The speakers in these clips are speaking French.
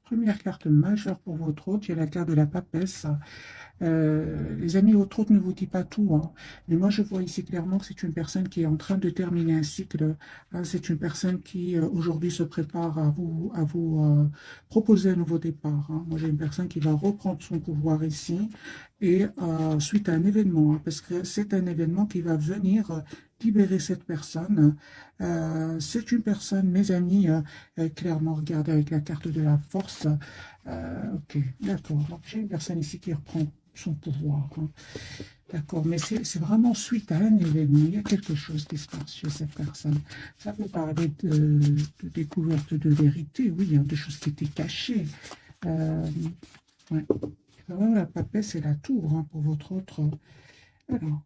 Première carte majeure pour votre hôte, j'ai la carte de la papesse. Les amis, votre hôte ne vous dit pas tout, hein. Mais moi, je vois ici clairement que c'est une personne qui est en train de terminer un cycle, hein. C'est une personne qui, aujourd'hui, se prépare à vous proposer un nouveau départ, hein. Moi, j'ai une personne qui va reprendre son pouvoir ici et suite à un événement, hein, parce que c'est un événement qui va venir libérer cette personne. C'est une personne, mes amis, clairement, regardez avec la carte de la force. Ok, d'accord. Donc, j'ai une personne ici qui reprend son pouvoir, hein. D'accord, mais c'est vraiment suite à un événement. Il y a quelque chose qui se passe chez cette personne. Ça peut parler de découverte de vérité, oui, hein, de choses qui étaient cachées. Euh, ouais. Quand même, la papesse et la tour, hein, pour votre autre. Alors,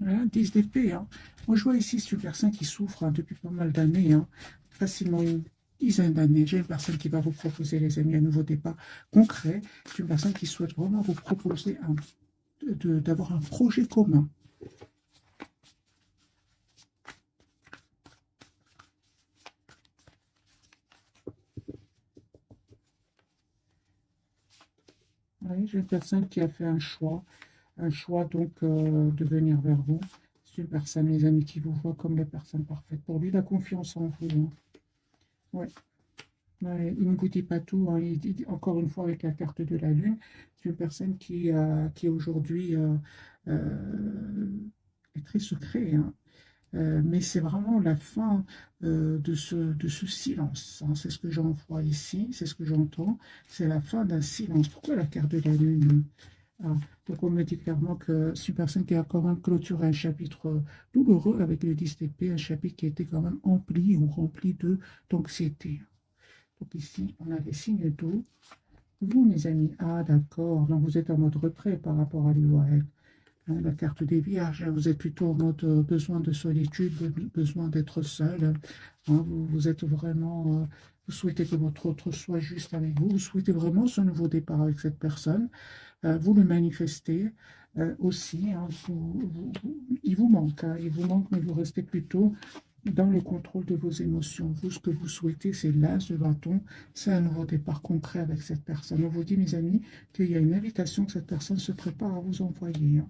voilà, 10 d'épée, hein. Moi, je vois ici, c'est une personne qui souffre, hein, depuis pas mal d'années, hein, facilement une dizaine d'années. J'ai une personne qui va vous proposer, les amis, un nouveau départ concret. C'est une personne qui souhaite vraiment vous proposer d'avoir un projet commun. Oui, j'ai une personne qui a fait un choix donc de venir vers vous. C'est une personne, les amis, qui vous voit comme la personne parfaite. Pour lui, la confiance en vous, hein. Ouais. Ouais, il ne vous dit pas tout, hein. Encore une fois, avec la carte de la Lune, c'est une personne qui aujourd'hui est très secret, hein. Mais c'est vraiment la fin de ce silence, hein. C'est ce que j'en vois ici, c'est ce que j'entends. C'est la fin d'un silence. Pourquoi la carte de la Lune? Ah, donc on me dit clairement que c'est une personne qui a quand même clôturé un chapitre douloureux avec le 10 d'épée, un chapitre qui était quand même empli ou rempli d'anxiété. Donc ici, on a les signes d'eau. Vous, mes amis, ah d'accord, donc vous êtes en mode retrait par rapport à lui ou à elle. Hein, la carte des vierges, vous êtes plutôt en mode besoin de solitude, besoin d'être seul, hein. Vous êtes vraiment, vous souhaitez que votre autre soit juste avec vous, vous souhaitez vraiment ce nouveau départ avec cette personne, vous le manifestez aussi, hein. Il vous manque, hein, il vous manque, mais vous restez plutôt dans le contrôle de vos émotions. Vous, ce que vous souhaitez, c'est l'as de bâton, c'est un nouveau départ concret avec cette personne. On vous dit, mes amis, qu'il y a une invitation que cette personne se prépare à vous envoyer, hein.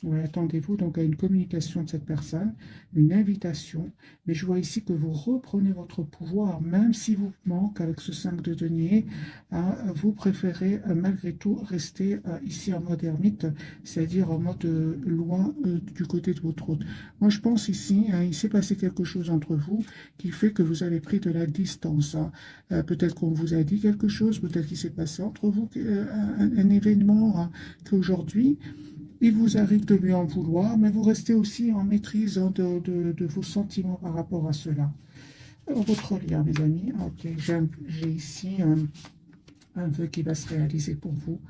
Ouais, attendez-vous donc à une communication de cette personne, une invitation. Mais je vois ici que vous reprenez votre pouvoir, même si vous manque avec ce 5 de denier, hein, vous préférez malgré tout rester ici en mode ermite, c'est-à-dire en mode loin du côté de votre hôte. Moi, je pense ici, hein, il s'est passé quelque chose entre vous qui fait que vous avez pris de la distance, hein. Peut-être qu'on vous a dit quelque chose, peut-être qu'il s'est passé entre vous un événement, hein, qu'aujourd'hui, il vous arrive de lui en vouloir, mais vous restez aussi en maîtrise, hein, de vos sentiments par rapport à cela. Alors, votre lien, mes amis, ok, j'ai ici un vœu qui va se réaliser pour vous.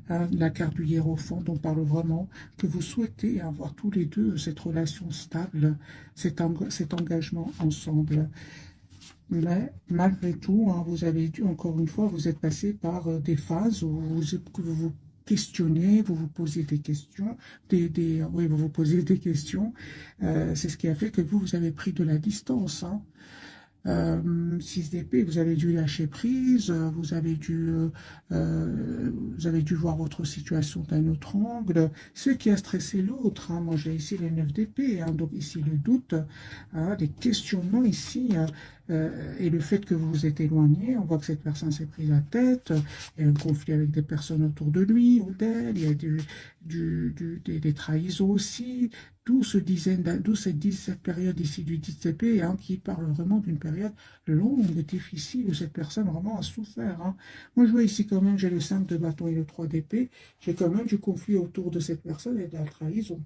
Hein, la carte du hiérophant, on parle vraiment que vous souhaitez avoir tous les deux cette relation stable, cet engagement ensemble. Mais malgré tout, hein, vous avez dû, encore une fois, vous êtes passé par des phases où vous vous questionnez, vous vous posez des questions, oui, vous vous posez des questions. C'est ce qui a fait que vous avez pris de la distance, hein. 6 d'épée, vous avez dû lâcher prise, vous avez dû voir votre situation d'un autre angle. Ce qui a stressé l'autre, hein. Moi, j'ai ici les 9 d'épée, hein, donc ici le doute, hein, des questionnements ici, hein, et le fait que vous vous êtes éloigné, on voit que cette personne s'est prise la tête, il y a un conflit avec des personnes autour de lui ou d'elle, il y a des trahisons aussi, d'où cette période ici du 10 hein, qui parle vraiment d'une période longue et difficile où cette personne vraiment a souffert, hein. Moi, je vois ici quand même, j'ai le 5 de bâton et le 3 d'épée, j'ai quand même du conflit autour de cette personne et de la trahison.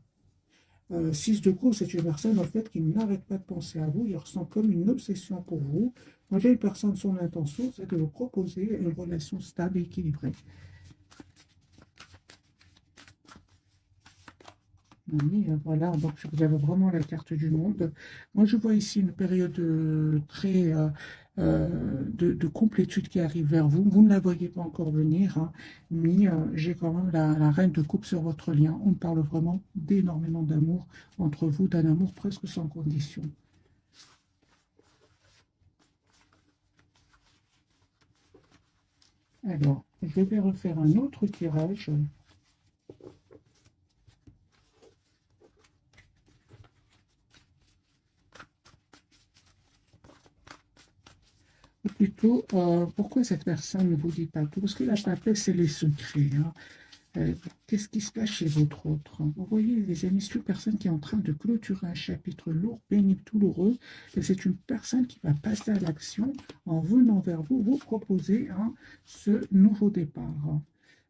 6 de coups, c'est une personne en fait qui n'arrête pas de penser à vous, il ressent comme une obsession pour vous. Moi, j'ai une personne, son intention, c'est de vous proposer une relation stable et équilibrée. Oui, voilà, donc vous avez vraiment la carte du monde. Moi, je vois ici une période très de complétude qui arrive vers vous. Vous ne la voyez pas encore venir, hein, mais j'ai quand même la reine de coupe sur votre lien. On parle vraiment d'énormément d'amour entre vous, d'un amour presque sans condition. Alors, je vais refaire un autre tirage. Ou plutôt, pourquoi cette personne ne vous dit pas tout? Parce que la papesse, c'est les secrets, hein. Euh, Qu'est-ce qui se passe chez votre autre? Vous voyez, les amis, c'est une personne qui est en train de clôturer un chapitre lourd, pénible, douloureux, et c'est une personne qui va passer à l'action en venant vers vous, vous proposer hein, ce nouveau départ.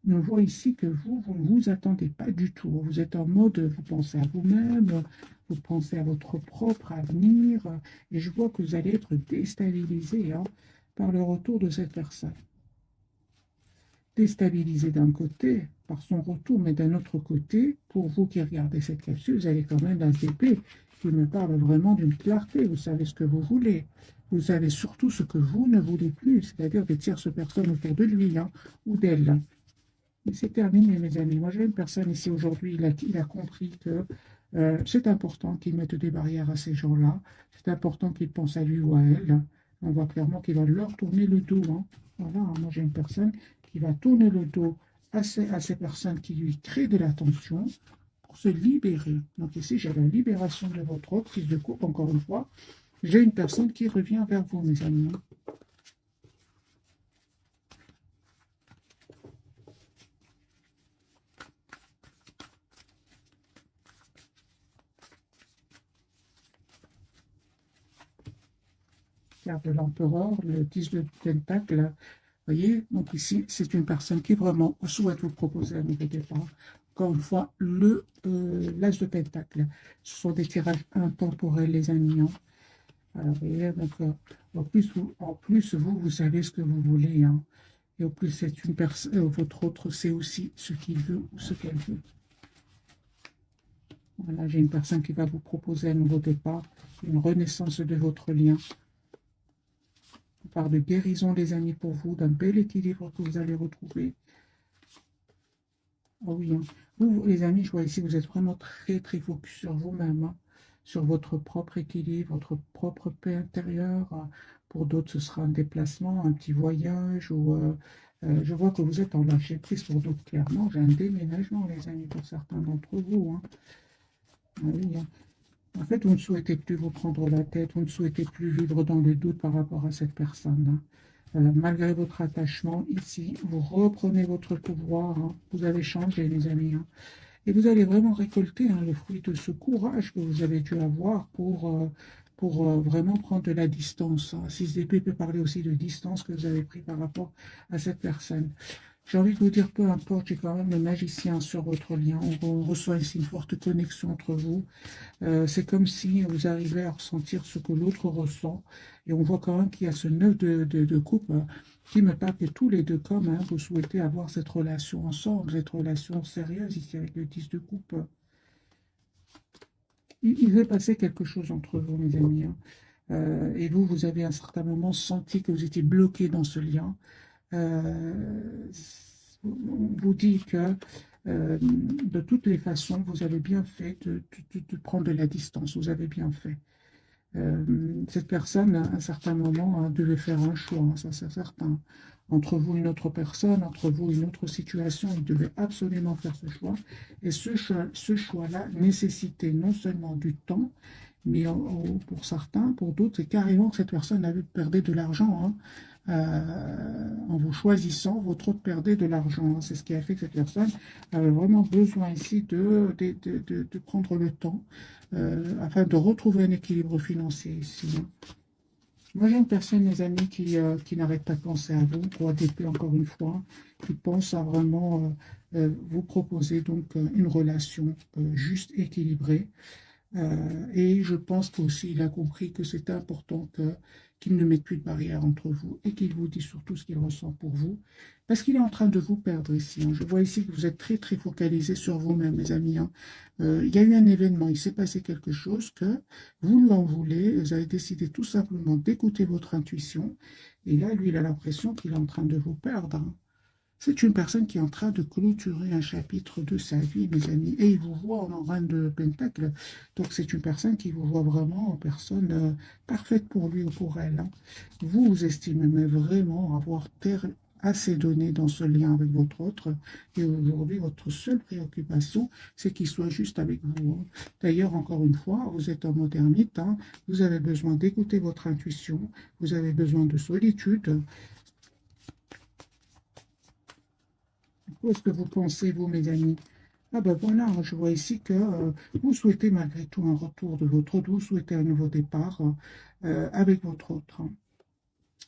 On voit ici que vous ne vous attendez pas du tout. Vous êtes en mode, vous pensez à vous-même, vous pensez à votre propre avenir, et je vois que vous allez être déstabilisé hein, par le retour de cette personne. Déstabilisé d'un côté par son retour, mais d'un autre côté, pour vous qui regardez cette capsule, vous avez quand même un d'épée qui me parle vraiment d'une clarté. Vous savez ce que vous voulez. Vous savez surtout ce que vous ne voulez plus, c'est-à-dire des tierces personnes autour de lui hein, ou d'elle. Et c'est terminé, mes amis. Moi, j'ai une personne ici aujourd'hui, il a compris que c'est important qu'il mette des barrières à ces gens-là. C'est important qu'il pense à lui ou à elle. On voit clairement qu'il va leur tourner le dos, hein. Voilà, hein. Moi, j'ai une personne qui va tourner le dos à ces personnes qui lui créent de la tension pour se libérer. Donc ici, j'ai la libération de votre autre fils de coupe, encore une fois. J'ai une personne qui revient vers vous, mes amis. Carte de l'empereur, le 10 de pentacle. Voyez, donc ici, c'est une personne qui vraiment souhaite vous proposer un nouveau départ. Encore une fois, l'as de pentacle. Ce sont des tirages intemporels, les amis, hein. Alors, vous voyez, donc, en plus, vous savez ce que vous voulez, hein. Et au plus, c'est une personne, votre autre sait aussi ce qu'il veut ou ce qu'elle veut. Voilà, j'ai une personne qui va vous proposer un nouveau départ, une renaissance de votre lien. On parle de guérison, les amis, pour vous, d'un bel équilibre que vous allez retrouver. Ah oui, hein. Vous, les amis, je vois ici, vous êtes vraiment très, très focus sur vous-même, hein, sur votre propre équilibre, votre propre paix intérieure. Pour d'autres, ce sera un déplacement, un petit voyage, ou je vois que vous êtes en lâcher prise pour d'autres, clairement. J'ai un déménagement, les amis, pour certains d'entre vous, hein. Ah oui, hein. En fait, vous ne souhaitez plus vous prendre la tête, vous ne souhaitez plus vivre dans le doute par rapport à cette personne, hein. Malgré votre attachement, ici, vous reprenez votre pouvoir, hein. Vous avez changé, les amis, hein. Et vous allez vraiment récolter hein, le fruit de ce courage que vous avez dû avoir pour vraiment prendre de la distance, hein. 6 d'épée peut parler aussi de distance que vous avez pris par rapport à cette personne. J'ai envie de vous dire, peu importe, j'ai quand même le magicien sur votre lien. On reçoit ici une forte connexion entre vous. C'est comme si vous arrivez à ressentir ce que l'autre ressent. Et on voit quand même qu'il y a ce nœud de couple qui me parle que tous les deux, comme hein, vous souhaitez avoir cette relation ensemble, cette relation sérieuse ici avec le 10 de coupe. Il va passer quelque chose entre vous, mes amis, hein. Et vous, vous avez à un certain moment senti que vous étiez bloqué dans ce lien. Euh, on vous dit que de toutes les façons, vous avez bien fait de prendre de la distance. Vous avez bien fait. Cette personne, à un certain moment, hein, devait faire un choix, hein, ça c'est certain. Entre vous et une autre personne, entre vous et une autre situation, il devait absolument faire ce choix. Et ce choix-là nécessitait non seulement du temps, mais pour certains, pour d'autres, c'est carrément que cette personne avait perdu de l'argent, hein. En vous choisissant, votre autre perdait de l'argent, hein. C'est ce qui a fait que cette personne avait vraiment besoin ici de prendre le temps afin de retrouver un équilibre financier ici, hein. Moi, j'ai une personne, mes amis, qui n'arrête pas de penser à vous, pour ADP encore une fois, qui pense à vraiment vous proposer donc une relation juste, équilibrée. Et je pense qu'aussi il a compris que c'est important qu'il ne mette plus de barrière entre vous et qu'il vous dise surtout ce qu'il ressent pour vous. Parce qu'il est en train de vous perdre ici, hein. Je vois ici que vous êtes très très focalisé sur vous-même, mes amis, hein. Il y a eu un événement, il s'est passé quelque chose que vous l'en voulez, vous avez décidé tout simplement d'écouter votre intuition. Et là, lui, il a l'impression qu'il est en train de vous perdre, hein. C'est une personne qui est en train de clôturer un chapitre de sa vie, mes amis. Et il vous voit en reine de Pentacle. Donc, c'est une personne qui vous voit vraiment en personne parfaite pour lui ou pour elle, hein. Vous, vous estimez mais vraiment avoir assez donné dans ce lien avec votre autre. Et aujourd'hui, votre seule préoccupation, c'est qu'il soit juste avec vous, hein. D'ailleurs, encore une fois, vous êtes en mode ermite, hein. Vous avez besoin d'écouter votre intuition. Vous avez besoin de solitude. Qu'est-ce que vous pensez, vous, mes amis? Ah ben voilà, je vois ici que vous souhaitez malgré tout un retour de votre autre, vous souhaitez un nouveau départ avec votre autre, hein.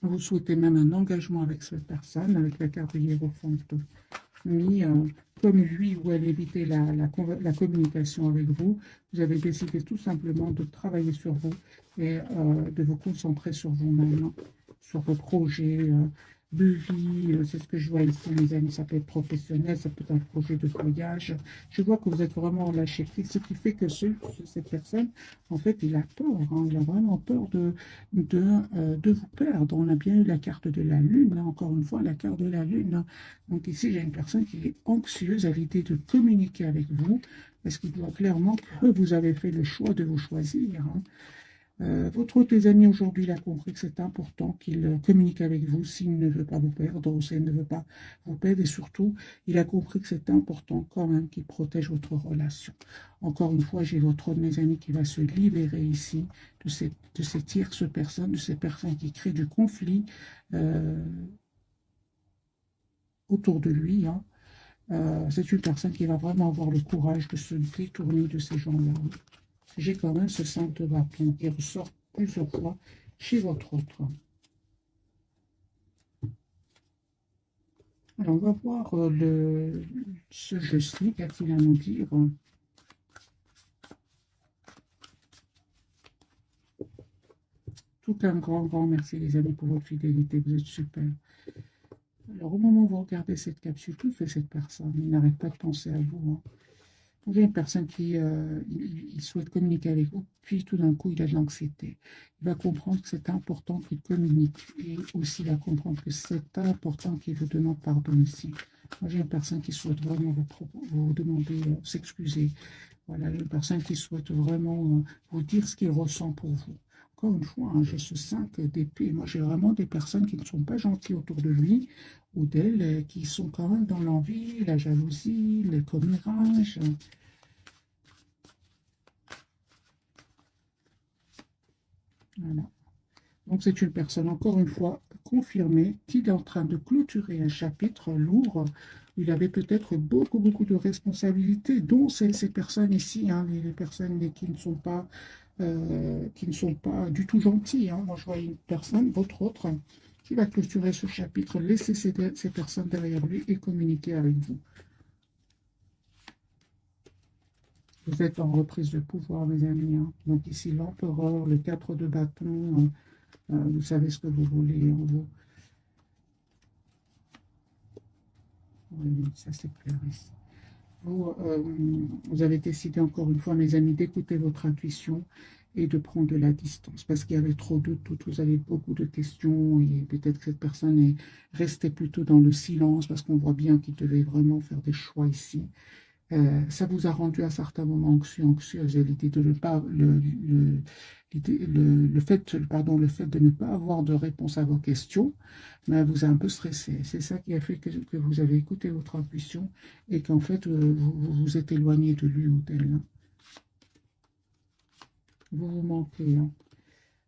Vous souhaitez même un engagement avec cette personne, avec la carte de Hiérophante mis, comme lui ou elle évitait la communication avec vous. Vous avez décidé tout simplement de travailler sur vous et de vous concentrer sur vous-même, hein, sur vos projets de vie. C'est ce que je vois ici, mes amis. Ça peut être professionnel, ça peut être un projet de voyage. Je vois que vous êtes vraiment lâché prise, ce qui fait que cette personne, en fait, il a peur, hein. Il a vraiment peur de vous perdre. On a bien eu la carte de la Lune, hein, encore une fois, la carte de la Lune, hein. Donc ici, il y a une personne qui est anxieuse à l'idée de communiquer avec vous, parce qu'il voit clairement que vous avez fait le choix de vous choisir, hein. Votre autre, les amis, aujourd'hui, il a compris que c'est important qu'il communique avec vous s'il ne veut pas vous perdre ou s'il ne veut pas vous perdre. Et surtout, il a compris que c'est important quand même qu'il protège votre relation. Encore une fois, j'ai votre autre, mes amis, qui va se libérer ici de ces tierces personnes, de ces personnes qui créent du conflit autour de lui, hein. C'est une personne qui va vraiment avoir le courage de se détourner de ces gens-là. J'ai quand même ce 5 de bâton qui ressort plusieurs fois chez votre autre. Alors, on va voir ce jeu-ci, qu'a-t-il à nous dire? Tout un grand merci, les amis, pour votre fidélité. Vous êtes super. Alors, au moment où vous regardez cette capsule, que fait cette personne? Il n'arrête pas de penser à vous, hein. Vous avez une personne qui il souhaite communiquer avec vous, puis tout d'un coup, il a de l'anxiété. Il va comprendre que c'est important qu'il communique et aussi il va comprendre que c'est important qu'il vous demande pardon ici. Moi, j'ai une personne qui souhaite vraiment vous demander, s'excuser. Voilà, une personne qui souhaite vraiment vous dire ce qu'il ressent pour vous. Encore une fois, hein, j'ai ce 5 d'épée. Moi, j'ai vraiment des personnes qui ne sont pas gentilles autour de lui ou d'elle, qui sont quand même dans l'envie, la jalousie, les commérages. Voilà. Donc, c'est une personne, encore une fois, confirmée, qui est en train de clôturer un chapitre lourd. Il avait peut-être beaucoup de responsabilités, dont ces personnes ici, hein, les personnes qui ne sont pas du tout gentilles, hein. Moi, je vois une personne, votre autre, qui va clôturer ce chapitre, laisser ces personnes derrière lui et communiquer avec vous. Vous êtes en reprise de pouvoir, mes amis, hein. Donc ici, l'empereur, le 4 de bâton, vous savez ce que vous voulez, hein, vous. Oui, ça c'est clair ici. Vous avez décidé encore une fois, mes amis, d'écouter votre intuition et de prendre de la distance parce qu'il y avait trop de doutes, vous avez beaucoup de questions et peut-être que cette personne est restée plutôt dans le silence parce qu'on voit bien qu'il devait vraiment faire des choix ici. Ça vous a rendu à certains moments anxieuse et l'idée de ne pas le fait de ne pas avoir de réponse à vos questions, mais vous a un peu stressé. C'est ça qui a fait que vous avez écouté votre intuition et qu'en fait vous vous êtes éloigné de lui ou d'elle, hein. Vous vous manquez, hein.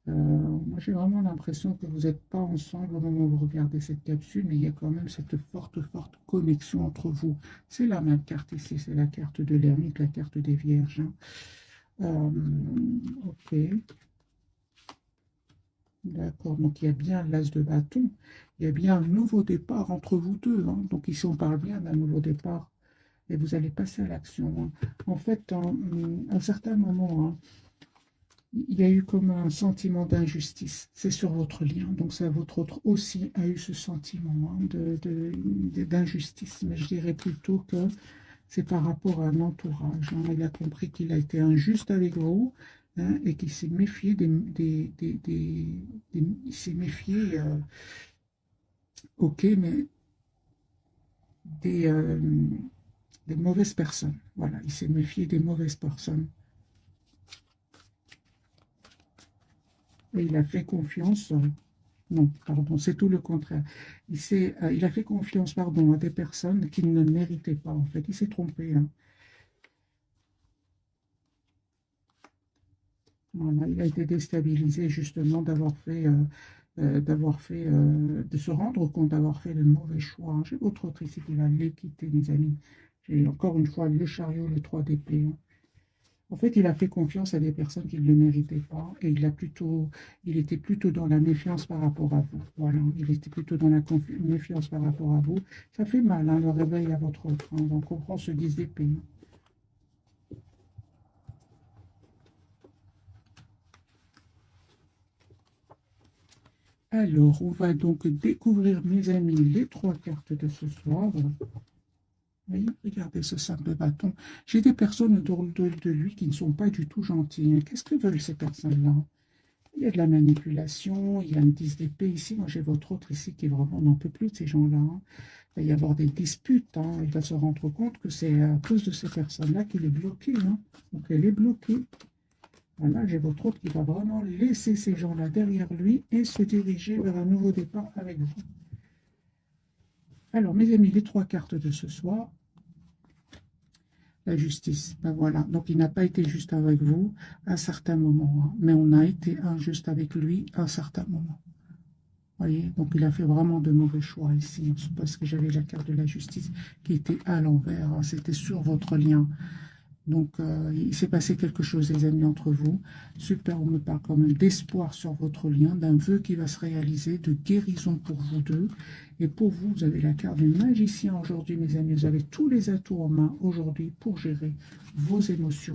Moi, j'ai vraiment l'impression que vous n'êtes pas ensemble au moment où vous regardez cette capsule, mais il y a quand même cette forte connexion entre vous. C'est la même carte ici, c'est la carte de l'ermite, la carte des vierges, hein. Ok, d'accord. Donc, il y a bien l'as de bâton. Il y a bien un nouveau départ entre vous deux, hein. Donc, ici, on parle bien d'un nouveau départ. Et vous allez passer à l'action, hein. En fait, à un certain moment, hein, il y a eu comme un sentiment d'injustice. C'est sur votre lien. Donc ça, votre autre aussi a eu ce sentiment hein, d'injustice. Mais je dirais plutôt que c'est par rapport à un entourage. Hein. Il a compris qu'il a été injuste avec vous hein, et qu'il s'est méfié il s'est méfié, ok, mais des, euh, des mauvaises personnes. Voilà, il s'est méfié des mauvaises personnes. Et il a fait confiance. Non, pardon, c'est tout le contraire. Il a fait confiance, pardon, à des personnes qu'il ne méritait pas, en fait. Il s'est trompé. Hein. Voilà, il a été déstabilisé, justement, de se rendre compte d'avoir fait le mauvais choix. J'ai votre autre ici qui va l'équiter, mes amis. J'ai encore une fois le chariot, le 3 d'épée. Hein. En fait, il a fait confiance à des personnes qui ne le méritaient pas et il était plutôt dans la méfiance par rapport à vous. Voilà, il était plutôt dans la méfiance par rapport à vous. Ça fait mal, hein, le réveil à votre autre. Hein, donc, on prend ce 10 d'épée. Alors, on va donc découvrir, mes amis, les trois cartes de ce soir. Oui, regardez ce sac de bâton. J'ai des personnes autour de lui qui ne sont pas du tout gentilles. Qu'est-ce que veulent ces personnes-là? Il y a de la manipulation, il y a une 10 d'épée ici. Moi, j'ai votre autre ici qui vraiment n'en peut plus de ces gens-là. Hein. Il va y avoir des disputes. Hein. Il va se rendre compte que c'est à cause de ces personnes-là qu'il est bloqué. Hein. Donc, elle est bloquée. Voilà, j'ai votre autre qui va vraiment laisser ces gens-là derrière lui et se diriger vers un nouveau départ avec vous. Alors, mes amis, les trois cartes de ce soir. La justice, ben voilà. Donc, il n'a pas été juste avec vous à un certain moment, hein. Mais on a été injuste avec lui à un certain moment. Voyez, donc il a fait vraiment de mauvais choix ici, hein, parce que j'avais la carte de la justice qui était à l'envers, hein, c'était sur votre lien. Donc il s'est passé quelque chose, les amis, entre vous. Super, on me parle quand même d'espoir sur votre lien, d'un vœu qui va se réaliser, de guérison pour vous deux. Et pour vous, vous avez la carte du magicien aujourd'hui, mes amis. Vous avez tous les atouts en main aujourd'hui pour gérer vos émotions.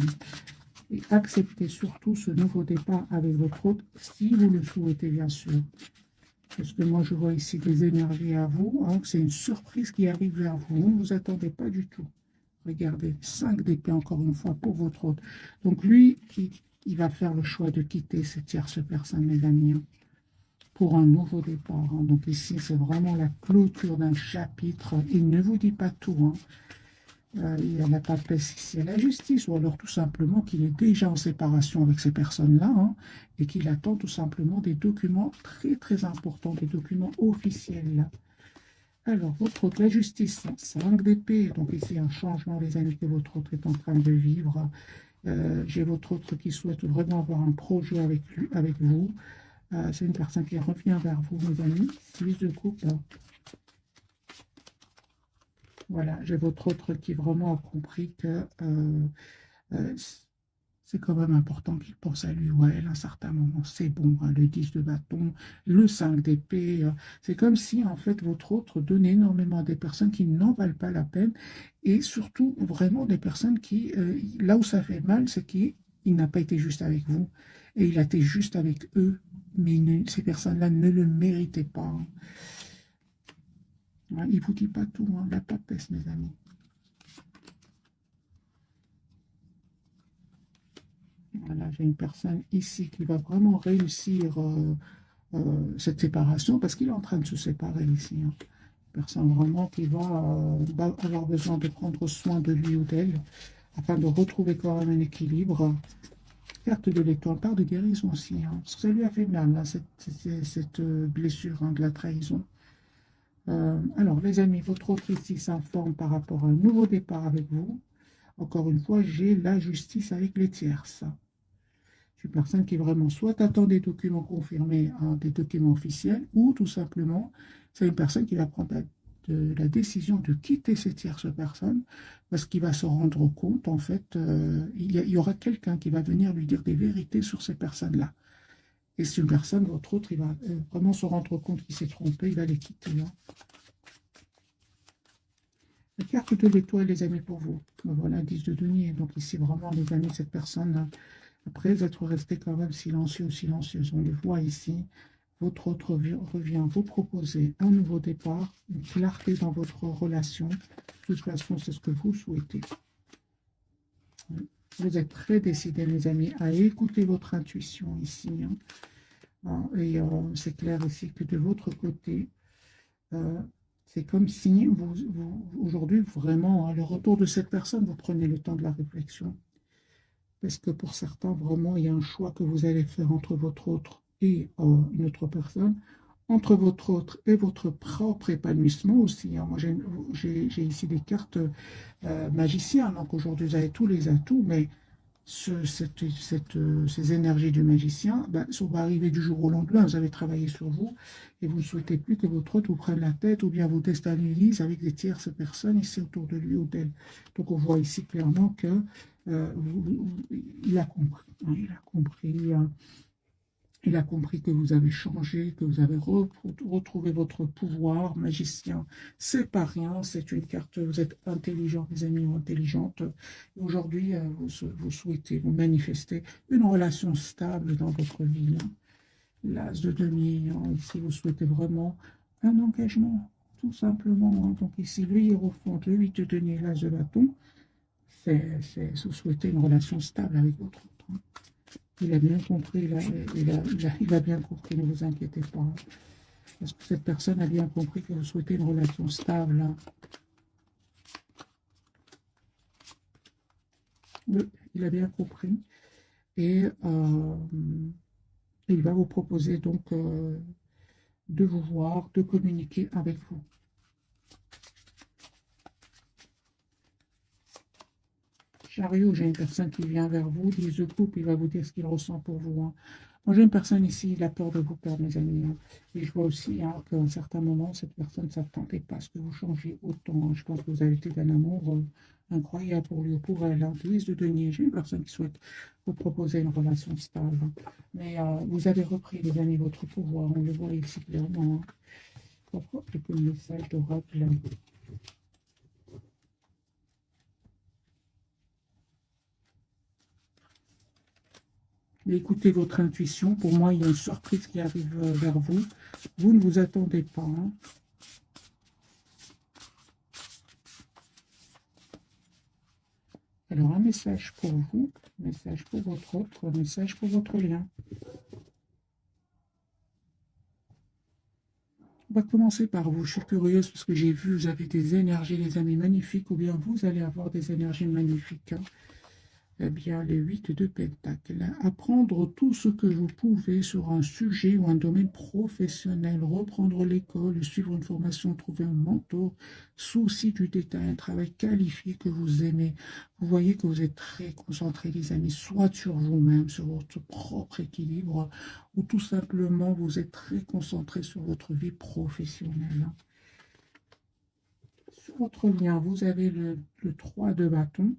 Et accepter surtout ce nouveau départ avec votre autre, si vous le souhaitez, bien sûr. Parce que moi, je vois ici des énergies à vous. Hein, c'est une surprise qui arrive vers vous. Vous ne vous attendez pas du tout. Regardez, 5 d'épée encore une fois pour votre hôte. Donc lui, il va faire le choix de quitter cette tierce personne, mes amis, hein, pour un nouveau départ. Hein. Donc ici, c'est vraiment la clôture d'un chapitre. Il ne vous dit pas tout. Hein. Il n'y en a pas de paix ici à la justice, ou alors tout simplement qu'il est déjà en séparation avec ces personnes-là, hein, et qu'il attend tout simplement des documents très très importants, des documents officiels. Là. Alors, votre autre, la justice, 5 d'épée, donc ici un changement, les amis, que votre autre est en train de vivre. J'ai votre autre qui souhaite vraiment avoir un projet avec vous. C'est une personne qui revient vers vous, mes amis. 6 de coupe. Voilà, j'ai votre autre qui vraiment a compris que euh, c'est quand même important qu'il pense à lui ou à elle à un certain moment. C'est bon, hein, le 10 de bâton, le 5 d'épée. C'est comme si, en fait, votre autre donnait énormément à des personnes qui n'en valent pas la peine et surtout, vraiment, des personnes qui, là où ça fait mal, c'est qu'il n'a pas été juste avec vous et il a été juste avec eux. Mais ces personnes-là ne le méritaient pas. Hein. Hein, il ne vous dit pas tout, hein, la papesse, mes amis. Voilà, j'ai une personne ici qui va vraiment réussir cette séparation parce qu'il est en train de se séparer ici. Hein. Une personne vraiment qui va avoir besoin de prendre soin de lui ou d'elle afin de retrouver quand même un équilibre. Carte de l'étoile, part de guérison aussi. Hein. Ça lui a fait mal, là, cette blessure hein, de la trahison. Alors, les amis, votre autre ici s'informe par rapport à un nouveau départ avec vous. Encore une fois, j'ai la justice avec les tierces. C'est une personne qui vraiment soit attend des documents confirmés, hein, des documents officiels, ou tout simplement, c'est une personne qui va prendre la décision de quitter cette tierce personne parce qu'il va se rendre compte, en fait, il y aura quelqu'un qui va venir lui dire des vérités sur ces personnes-là. Et c'est une personne, votre autre, il va vraiment se rendre compte qu'il s'est trompé, il va les quitter. Hein. La carte de l'étoile, les amis, pour vous. Ben voilà, 10 de denier. Donc ici, vraiment, les amis, cette personne Après être resté quand même silencieux ou silencieuse. On le voit ici. Votre autre revient vous proposer un nouveau départ, une clarté dans votre relation. De toute façon, c'est ce que vous souhaitez. Vous êtes très décidés, mes amis, à écouter votre intuition ici. Et c'est clair ici que de votre côté, c'est comme si aujourd'hui, vraiment, le retour de cette personne, vous prenez le temps de la réflexion. Parce que pour certains, vraiment, il y a un choix que vous allez faire entre votre autre et une autre personne, entre votre autre et votre propre épanouissement aussi. Moi, j'ai ici des cartes magiciens, donc aujourd'hui, vous avez tous les atouts, mais ces énergies du magicien, ça va arriver du jour au lendemain. Vous avez travaillé sur vous et vous ne souhaitez plus que votre autre vous prenne la tête ou bien vous déstabilise avec des tierces personnes ici autour de lui ou d'elle. Donc on voit ici clairement que il a compris. Il a compris. Il a compris que vous avez changé, que vous avez retrouvé votre pouvoir, magicien. C'est pas rien, c'est une carte, vous êtes intelligent, mes amis, ou intelligente. Aujourd'hui, vous souhaitez, vous manifester une relation stable dans votre vie. L'as de denier, ici, vous souhaitez vraiment un engagement, tout simplement. Donc ici, le hiérophante, le 8 de denier, l'as de bâton, vous souhaitez une relation stable avec votre autre. Il a bien compris, il a bien compris, ne vous inquiétez pas. Parce que cette personne a bien compris que vous souhaitez une relation stable. Oui, il a bien compris. Et il va vous proposer donc de vous voir, de communiquer avec vous. Chariot, j'ai une personne qui vient vers vous, 10 de coupe, il va vous dire ce qu'il ressent pour vous. Moi, j'ai une personne ici, il a peur de vous perdre, mes amis. Et je vois aussi qu'à un certain moment, cette personne ne s'attendait pas à ce que vous changiez autant. Je pense que vous avez été d'un amour incroyable pour lui ou pour elle. 10 de denier, j'ai une personne qui souhaite vous proposer une relation stable. Mais vous avez repris, les amis, votre pouvoir. On le voit ici clairement. Quelques messages d'oracle. Écoutez votre intuition. Pour moi, il y a une surprise qui arrive vers vous. Vous ne vous attendez pas. Alors, un message pour vous, un message pour votre autre, un message pour votre lien. On va commencer par vous. Je suis curieuse parce que j'ai vu, vous avez des énergies, les amis, magnifiques, ou bien vous allez avoir des énergies magnifiques. Eh bien, les 8 de Pentacle. Apprendre tout ce que vous pouvez sur un sujet ou un domaine professionnel, reprendre l'école, suivre une formation, trouver un mentor, souci du détail, un travail qualifié que vous aimez. Vous voyez que vous êtes très concentrés, les amis, soit sur vous-même, sur votre propre équilibre, ou tout simplement vous êtes très concentrés sur votre vie professionnelle. Sur votre lien, vous avez le 3 de bâton.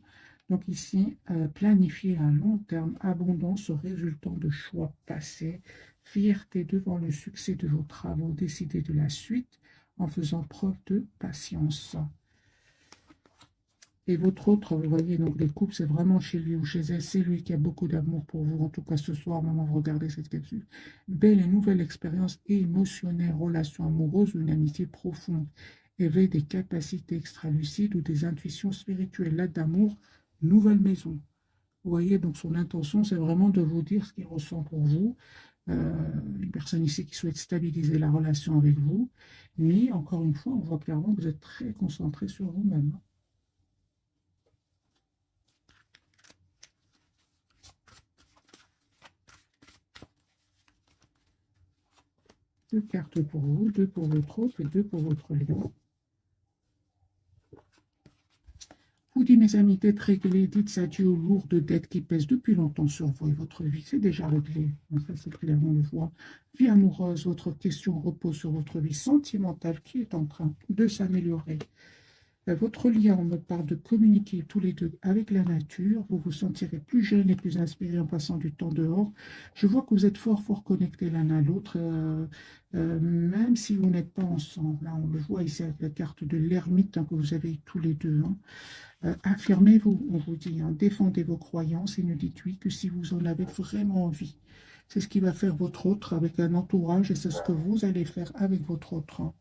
Donc ici, planifier à long terme, abondance résultant de choix passés, fierté devant le succès de vos travaux, décider de la suite en faisant preuve de patience. Et votre autre, vous voyez, donc les couples, c'est vraiment chez lui ou chez elle, c'est lui qui a beaucoup d'amour pour vous. En tout cas, ce soir, maman, vous regardez cette capsule. Belle et nouvelle expérience émotionnelle, relation amoureuse, une amitié profonde, éveil des capacités extra-lucides ou des intuitions spirituelles, là d'amour, nouvelle maison. Vous voyez, donc son intention, c'est vraiment de vous dire ce qu'il ressent pour vous. Une personne ici qui souhaite stabiliser la relation avec vous. Mais, encore une fois, on voit clairement que vous êtes très concentré sur vous-même. Deux cartes pour vous, deux pour votre autre et deux pour votre lion. Vous dites, mes amis, d'être réglés, dites adieu aux lourdes dettes qui pèsent depuis longtemps sur vous et votre vie. C'est déjà réglé. Ça, c'est clair, on le voit. Vie amoureuse, votre question repose sur votre vie sentimentale qui est en train de s'améliorer. Votre lien, on me parle de communiquer tous les deux avec la nature. Vous vous sentirez plus jeune et plus inspiré en passant du temps dehors. Je vois que vous êtes fort, fort connectés l'un à l'autre, même si vous n'êtes pas ensemble. Là, on le voit ici avec la carte de l'ermite hein, que vous avez tous les deux. Hein. Affirmez-vous, on vous dit, hein, défendez vos croyances et ne dites oui que si vous en avez vraiment envie. C'est ce qui va faire votre autre avec un entourage et c'est ce que vous allez faire avec votre autre. Hein.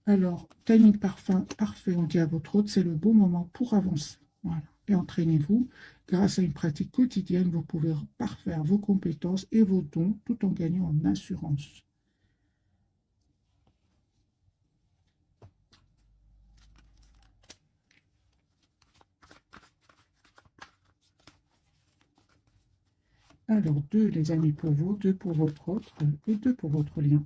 Alors, timing parfait, on dit à votre hôte, c'est le bon moment pour avancer. Voilà. Et entraînez-vous. Grâce à une pratique quotidienne, vous pouvez parfaire vos compétences et vos dons tout en gagnant en assurance. Alors, deux, les amis, pour vous, deux pour votre autre et deux pour votre lien.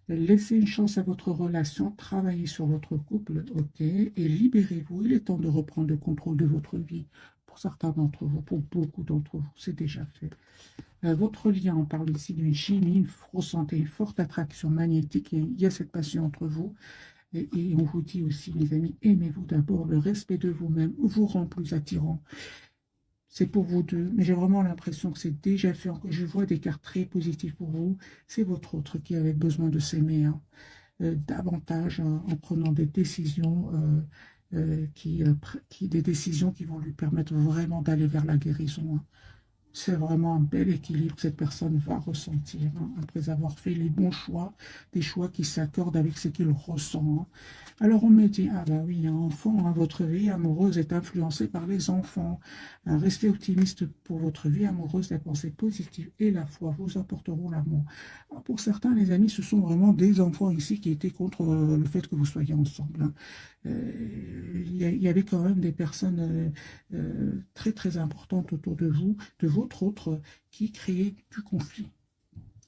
Laissez une chance à votre relation, travaillez sur votre couple, ok, et libérez-vous. Il est temps de reprendre le contrôle de votre vie. Pour certains d'entre vous, pour beaucoup d'entre vous, c'est déjà fait. Votre lien, on parle ici d'une chimie, vous ressentez une forte attraction magnétique, et il y a cette passion entre vous. Et on vous dit aussi, mes amis, aimez-vous d'abord, le respect de vous-même vous rend plus attirant. C'est pour vous deux, mais j'ai vraiment l'impression que c'est déjà fait. Je vois des cartes très positives pour vous. C'est votre autre qui avait besoin de s'aimer hein, davantage hein, en prenant des décisions, des décisions qui vont lui permettre vraiment d'aller vers la guérison. Hein. C'est vraiment un bel équilibre que cette personne va ressentir hein, après avoir fait les bons choix, des choix qui s'accordent avec ce qu'il ressent. Hein. Alors on me dit, ah bah oui, un enfant, hein, votre vie amoureuse est influencée par les enfants. Restez optimiste pour votre vie amoureuse, la pensée positive et la foi vous apporteront l'amour. Pour certains, les amis, ce sont vraiment des enfants ici qui étaient contre le fait que vous soyez ensemble. Hein. Il y avait quand même des personnes très très importantes autour de vous, de votre autre, qui créaient du conflit.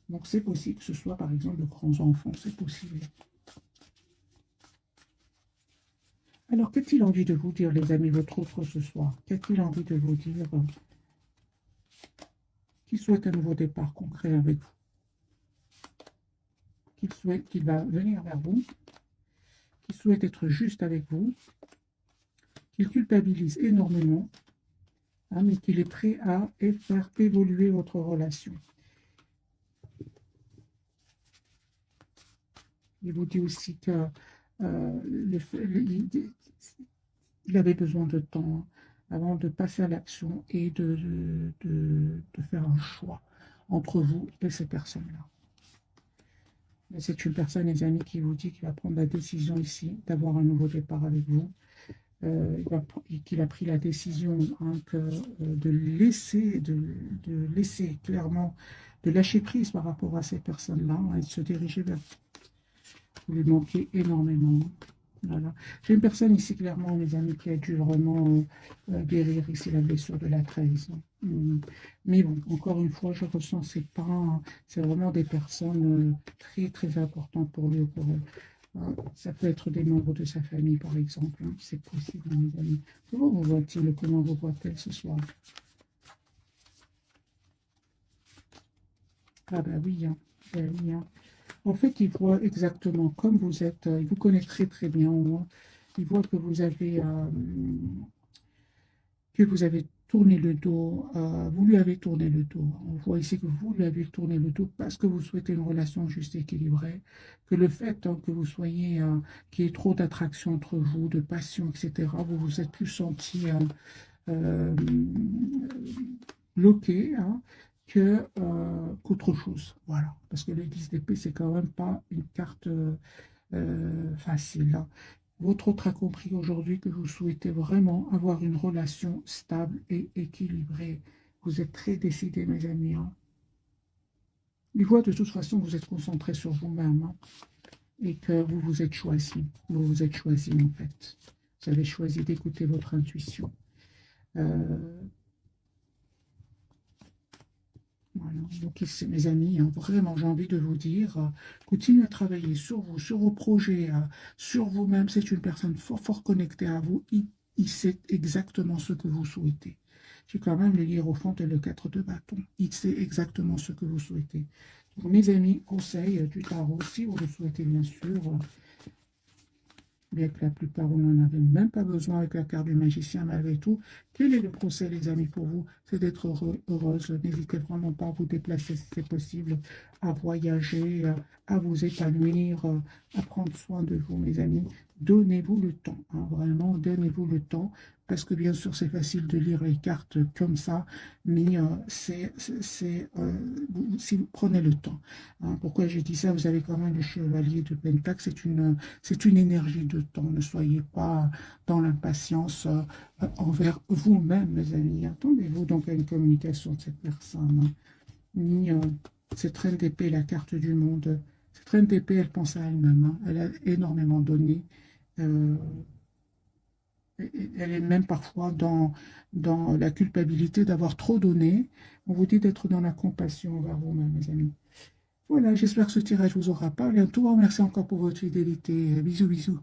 Donc c'est possible que ce soit par exemple de grands enfants, c'est possible. Alors qu'a-t-il envie de vous dire, les amis, votre autre ce soir? Qu'a-t-il envie de vous dire qu'il souhaite un nouveau départ concret avec vous? Qu'il souhaite qu'il va venir vers vous, qu'il souhaite être juste avec vous, qu'il culpabilise énormément, hein, mais qu'il est prêt à faire évoluer votre relation. Il vous dit aussi que il avait besoin de temps avant de passer à l'action et de faire un choix entre vous et ces personnes-là. Mais c'est une personne, les amis, qui vous dit qu'il va prendre la décision ici d'avoir un nouveau départ avec vous. Qu'il a pris la décision hein, de laisser clairement, de lâcher prise par rapport à ces personnes-là hein, et de se diriger vers vous. Lui manquez énormément. Voilà. J'ai une personne ici, clairement, mes amis, qui a dû vraiment guérir ici la blessure de la trahison. Mais bon, encore une fois, je ressens c'est pas, c'est vraiment des personnes très, très importantes pour lui ou pour elle. Ça peut être des membres de sa famille, par exemple. Hein. C'est possible, mes amis. Comment vous voit-il? Comment vous voit-elle ce soir? Ah ben oui, hein. Ben oui, hein. En fait, il voit exactement comme vous êtes. Il vous connaît très, très bien. Hein. Il voit que vous avez tourné le dos, vous lui avez tourné le dos. On voit ici que vous lui avez tourné le dos parce que vous souhaitez une relation juste et équilibrée, que le fait hein, que vous soyez, qu'il y ait trop d'attraction entre vous, de passion, etc., vous vous êtes plus senti euh, bloqué hein, qu'autre chose. Voilà. Parce que le 10 d'épée, c'est quand même pas une carte facile. Hein. Votre autre a compris aujourd'hui que vous souhaitez vraiment avoir une relation stable et équilibrée. Vous êtes très décidés, mes amis. Hein. Il voit de toute façon que vous êtes concentré sur vous-même hein, et que vous vous êtes choisi. Vous vous êtes choisi, en fait. Vous avez choisi d'écouter votre intuition. Euh, voilà. Donc, ici, mes amis, hein, vraiment, j'ai envie de vous dire, continuez à travailler sur vous, sur vos projets, sur vous-même. C'est une personne fort, fort connectée à vous. Il sait exactement ce que vous souhaitez. J'ai quand même le hiérophante et le 4 de bâton. Il sait exactement ce que vous souhaitez. Pour mes amis, conseil du tarot, si vous le souhaitez bien sûr, bien que la plupart, on n'en avait même pas besoin avec la carte du magicien, malgré tout. Quel est le conseil, les amis, pour vous? C'est d'être heureuse. N'hésitez vraiment pas à vous déplacer si c'est possible, à voyager, à vous épanouir, à prendre soin de vous, mes amis. Donnez-vous le temps, hein, vraiment, donnez-vous le temps, parce que bien sûr, c'est facile de lire les cartes comme ça, mais si vous prenez le temps. Hein. Pourquoi j'ai dit ça? Vous avez quand même le chevalier de Pentacle, c'est une énergie de temps. Ne soyez pas dans l'impatience envers vous-même, mes amis. Attendez-vous donc à une communication de cette personne. Hein. Ni cette reine d'épée, la carte du monde. Cette reine d'épée, elle pense à elle-même. Hein. Elle a énormément donné. Euh, Elle est même parfois dans la culpabilité d'avoir trop donné. On vous dit d'être dans la compassion envers vous-même, mes amis. Voilà, j'espère que ce tirage vous aura parlé. Un tout grand merci encore pour votre fidélité. Bisous, bisous.